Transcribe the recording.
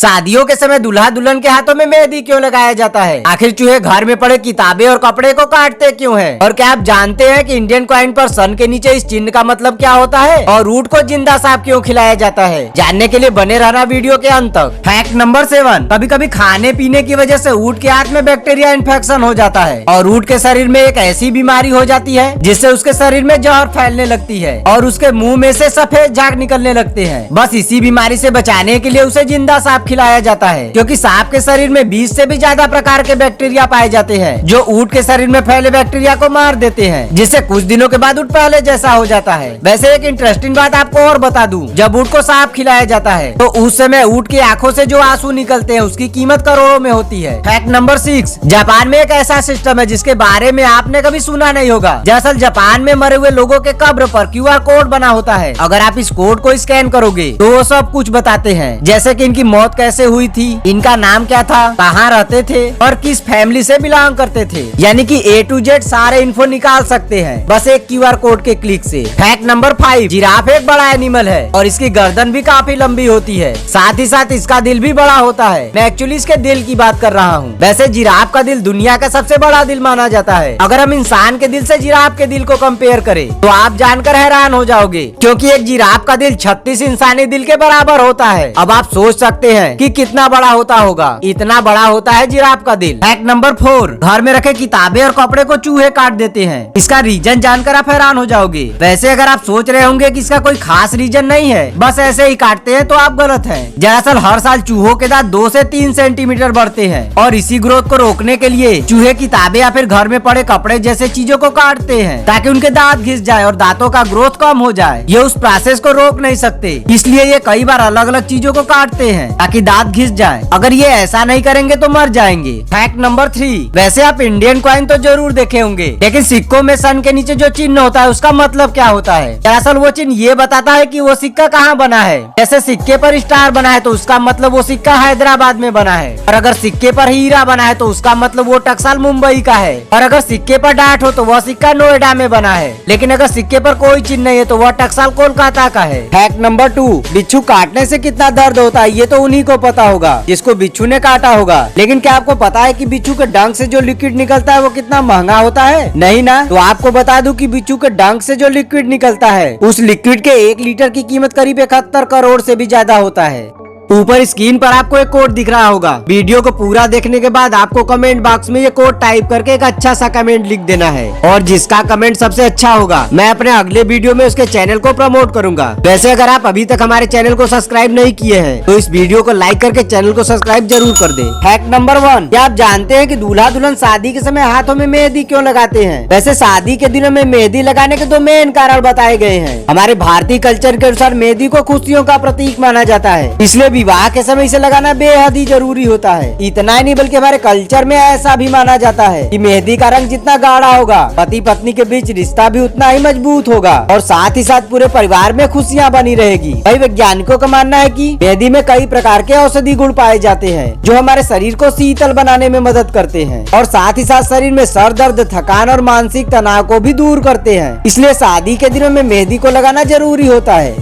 शादियों के समय दूल्हा दुल्हन के हाथों में मेहंदी क्यों लगाया जाता है? आखिर चूहे घर में पड़े किताबें और कपड़े को काटते क्यों हैं? और क्या आप जानते हैं कि इंडियन कॉइन पर सन के नीचे इस चिन्ह का मतलब क्या होता है? और ऊंट को जिंदा सांप क्यों खिलाया जाता है? जानने के लिए बने रहना वीडियो के अंत तक। फैक्ट नंबर 7, कभी कभी खाने पीने की वजह से ऊंट के हाथ में बैक्टीरिया इन्फेक्शन हो जाता है और ऊंट के शरीर में एक ऐसी बीमारी हो जाती है जिससे उसके शरीर में जहर फैलने लगती है और उसके मुंह में से सफेद झाग निकलने लगते हैं। बस इसी बीमारी से बचाने के लिए उसे जिंदा सांप खिलाया जाता है, क्योंकि सांप के शरीर में 20 से भी ज्यादा प्रकार के बैक्टीरिया पाए जाते हैं जो ऊंट के शरीर में फैले बैक्टीरिया को मार देते हैं, जिससे कुछ दिनों के बाद ऊंट पहले जैसा हो जाता है। वैसे एक इंटरेस्टिंग बात आपको और बता दूं, जब ऊंट को सांप खिलाया जाता है तो उस समय ऊंट की आंखों से जो आंसू निकलते हैं उसकी कीमत करोड़ों में होती है। फैक्ट नंबर 6, जापान में एक ऐसा सिस्टम है जिसके बारे में आपने कभी सुना नहीं होगा। दरअसल जापान में मरे हुए लोगों के कब्र पर QR कोड बना होता है। अगर आप इस कोड को स्कैन करोगे तो वो सब कुछ बताते हैं, जैसे कि इनकी मौत कैसे हुई थी, इनका नाम क्या था, कहाँ रहते थे और किस फैमिली से बिलोंग करते थे। यानी कि A to Z सारे इन्फो निकाल सकते हैं बस एक QR कोड के क्लिक से। फैक्ट नंबर 5, जिराफ एक बड़ा एनिमल है और इसकी गर्दन भी काफी लंबी होती है, साथ ही साथ इसका दिल भी बड़ा होता है। मैं एक्चुअली इसके दिल की बात कर रहा हूँ। वैसे जिराफ का दिल दुनिया का सबसे बड़ा दिल माना जाता है। अगर हम इंसान के दिल से जिराफ के दिल को कंपेयर करें तो आप जानकर हैरान हो जाओगे, क्योंकि एक जिराफ का दिल 36 इंसानी दिल के बराबर होता है। अब आप सोच सकते हैं कि कितना बड़ा होता होगा। इतना बड़ा होता है जिराफ का दिल। फैक्ट नंबर 4, घर में रखे किताबें और कपड़े को चूहे काट देते हैं। इसका रीजन जानकर आप हैरान हो जाओगे। वैसे अगर आप सोच रहे होंगे कि इसका कोई खास रीजन नहीं है, बस ऐसे ही काटते हैं, तो आप गलत हैं। दरअसल हर साल चूहों के दांत 2 से 3 सेंटीमीटर बढ़ते हैं और इसी ग्रोथ को रोकने के लिए चूहे किताबें या फिर घर में पड़े कपड़े जैसे चीजों को काटते हैं ताकि उनके दांत घिस जाए और दांतों का ग्रोथ कम हो जाए। ये उस प्रोसेस को रोक नहीं सकते, इसलिए ये कई बार अलग अलग चीजों को काटते हैं ताकि दांत घिस जाए। अगर ये ऐसा नहीं करेंगे तो मर जाएंगे। फैक्ट नंबर 3, वैसे आप इंडियन कॉइन तो जरूर देखे होंगे, लेकिन सिक्कों में सन के नीचे जो चिन्ह होता है उसका मतलब क्या होता है? दरअसल वो चिन्ह ये बताता है कि वो सिक्का कहाँ बना है। जैसे सिक्के पर स्टार बना है तो उसका मतलब वो सिक्का हैदराबाद में बना है, और अगर सिक्के पर हीरा बना है तो उसका मतलब वो टकसाल मुंबई का है, और अगर सिक्के पर डाट हो तो वह सिक्का नोएडा में बना है। लेकिन अगर सिक्के पर कोई चिन्ह नहीं है तो वह टकसाल कोलकाता का है। फैक्ट नंबर 2, बिच्छू काटने से कितना दर्द होता है ये तो उन्हीं को पता होगा जिसको बिच्छू ने काटा होगा। लेकिन क्या आपको पता है कि बिच्छू के डंक से जो लिक्विड निकलता है वो कितना महंगा होता है? नहीं ना? तो आपको बता दूं कि बिच्छू के डंक से जो लिक्विड निकलता है उस लिक्विड के 1 लीटर की कीमत करीब 71 करोड़ से भी ज्यादा होता है। ऊपर स्क्रीन पर आपको एक कोड दिख रहा होगा। वीडियो को पूरा देखने के बाद आपको कमेंट बॉक्स में ये कोड टाइप करके एक अच्छा सा कमेंट लिख देना है, और जिसका कमेंट सबसे अच्छा होगा मैं अपने अगले वीडियो में उसके चैनल को प्रमोट करूंगा। वैसे अगर आप अभी तक हमारे चैनल को सब्सक्राइब नहीं किए हैं तो इस वीडियो को लाइक करके चैनल को सब्सक्राइब जरूर कर दे। फैक्ट नंबर 1, क्या आप जानते हैं कि दूल्हा दुल्हन शादी के समय हाथों में मेहंदी क्यों लगाते हैं? वैसे शादी के दिनों में मेहंदी लगाने के 2 मेन कारण बताए गए हैं। हमारे भारतीय कल्चर के अनुसार मेहंदी को खुशियों का प्रतीक माना जाता है, इसलिए विवाह के समय इसे लगाना बेहद ही जरूरी होता है। इतना ही नहीं बल्कि हमारे कल्चर में ऐसा भी माना जाता है कि मेहंदी का रंग जितना गाढ़ा होगा पति पत्नी के बीच रिश्ता भी उतना ही मजबूत होगा, और साथ ही साथ पूरे परिवार में खुशियां बनी रहेगी। कई वैज्ञानिकों का मानना है कि मेहंदी में कई प्रकार के औषधि गुण पाए जाते हैं जो हमारे शरीर को शीतल बनाने में मदद करते हैं, और साथ ही साथ शरीर में सर दर्द, थकान और मानसिक तनाव को भी दूर करते हैं। इसलिए शादी के दिनों में मेहंदी को लगाना जरूरी होता है।